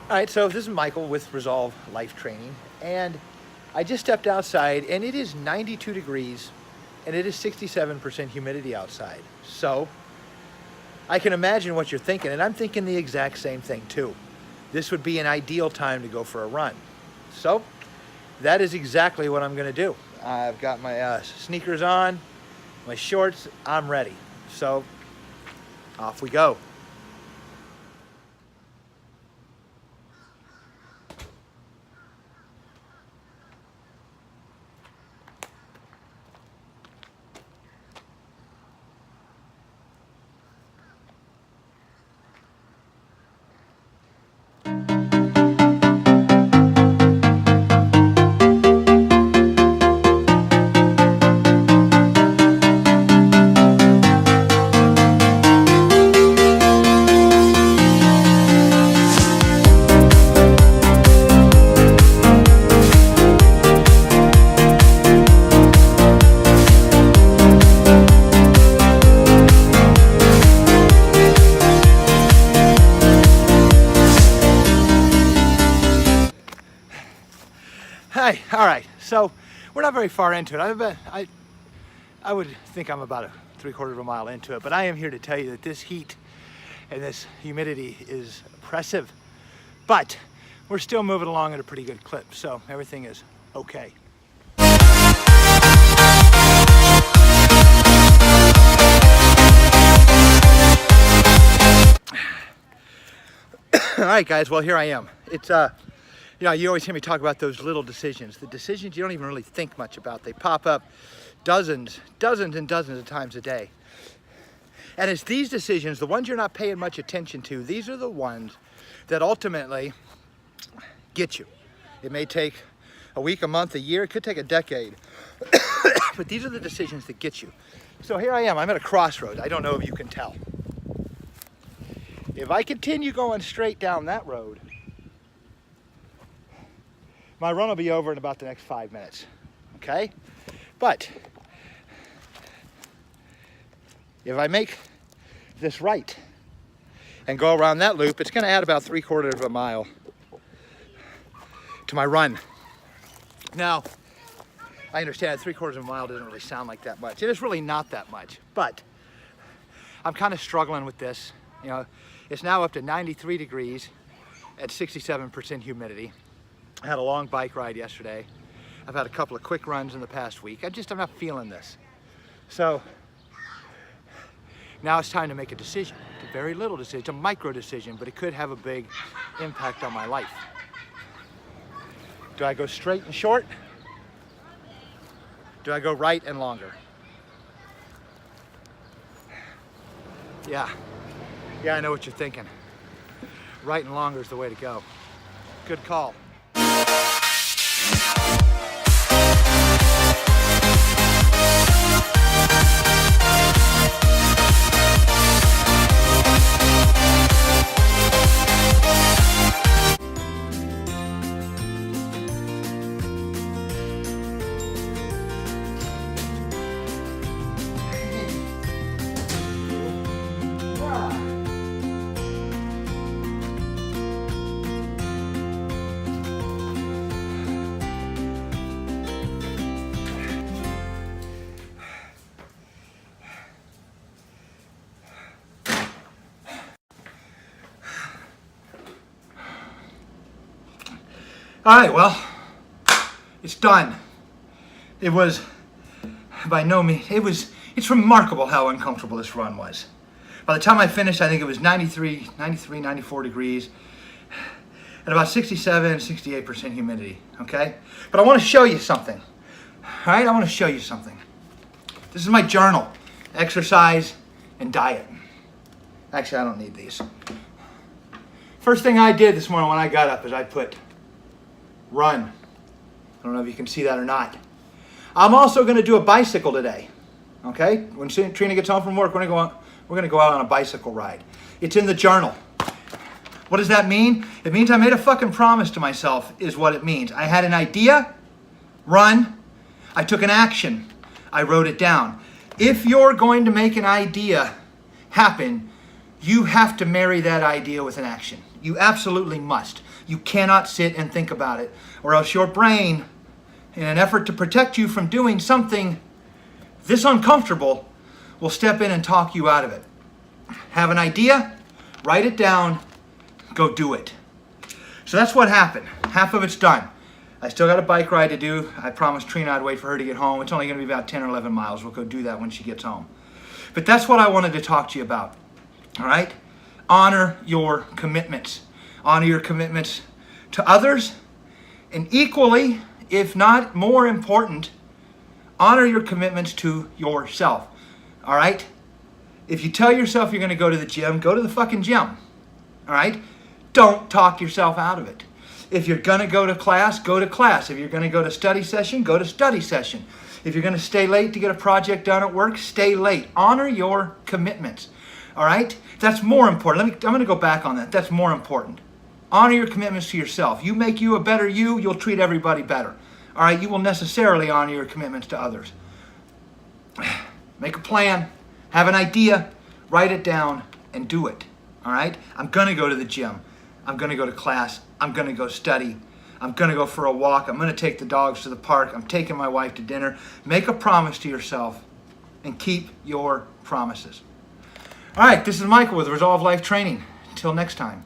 All right, so this is Michael with Resolve Life Training, and I just stepped outside, and it is 92 degrees, and it is 67% humidity outside. So I can imagine what you're thinking, and I'm thinking the exact same thing too. This would be an ideal time to go for a run. So that is exactly what I'm gonna do. I've got my sneakers on, my shorts, I'm ready. So off we go. Hi, all right, so we're not very far into it. I would think I'm about a 3/4 of a mile into it, but I am here to tell you that this heat and this humidity is oppressive, but we're still moving along at a pretty good clip, so everything is okay. All right, guys, well, here I am. It's you know, you always hear me talk about those little decisions, the decisions you don't even really think much about. They pop up dozens and dozens of times a day. And it's these decisions, the ones you're not paying much attention to, these are the ones that ultimately get you. It may take a week, a month, a year, it could take a decade. But these are the decisions that get you. So here I am, I'm at a crossroads. I don't know if you can tell. If I continue going straight down that road, my run will be over in about the next 5 minutes, okay? But if I make this right and go around that loop, it's gonna add about 3/4 of a mile to my run. Now, I understand 3/4 of a mile doesn't really sound like that much. It is really not that much, but I'm kind of struggling with this. You know, it's now up to 93 degrees at 67% humidity. I had a long bike ride yesterday. I've had a couple of quick runs in the past week. I'm not feeling this. So now it's time to make a decision. It's a very little decision, it's a micro decision, but it could have a big impact on my life. Do I go straight and short? Do I go right and longer? Yeah, I know what you're thinking. Right and longer is the way to go. Good call. All right, well, it's done. It was, by no means, it's remarkable how uncomfortable this run was. By the time I finished, I think it was 93, 94 degrees, and about 67, 68% humidity, okay? But I want to show you something, all right? I want to show you something. This is my journal, exercise and diet. Actually, I don't need these. First thing I did this morning when I got up is I put run. I don't know if you can see that or not. I'm also going to do a bicycle today. Okay? When Trina gets home from work, we're going to go out on a bicycle ride. It's in the journal. What does that mean? It means I made a fucking promise to myself, is what it means. I had an idea, run. I took an action. I wrote it down. If you're going to make an idea happen, you have to marry that idea with an action. You absolutely must. You cannot sit and think about it, or else your brain, in an effort to protect you from doing something this uncomfortable, will step in and talk you out of it. Have an idea, write it down, go do it. So that's what happened. Half of it's done. I still got a bike ride to do. I promised Trina I'd wait for her to get home. It's only going to be about 10 or 11 miles. We'll go do that when she gets home. But that's what I wanted to talk to you about. All right? Honor your commitments. Honor your commitments to others. And equally, if not more important, honor your commitments to yourself. All right? If you tell yourself you're going to go to the gym, go to the fucking gym. All right? Don't talk yourself out of it. If you're going to go to class, go to class. If you're going to go to study session, go to study session. If you're going to stay late to get a project done at work, stay late. Honor your commitments. All right? That's more important. I'm going to go back on that. That's more important. Honor your commitments to yourself. You make you a better you, you'll treat everybody better. All right? You will necessarily honor your commitments to others. Make a plan. Have an idea. Write it down and do it. All right? I'm going to go to the gym. I'm going to go to class. I'm going to go study. I'm going to go for a walk. I'm going to take the dogs to the park. I'm taking my wife to dinner. Make a promise to yourself and keep your promises. All right, this is Michael with Resolve Life Training. Until next time.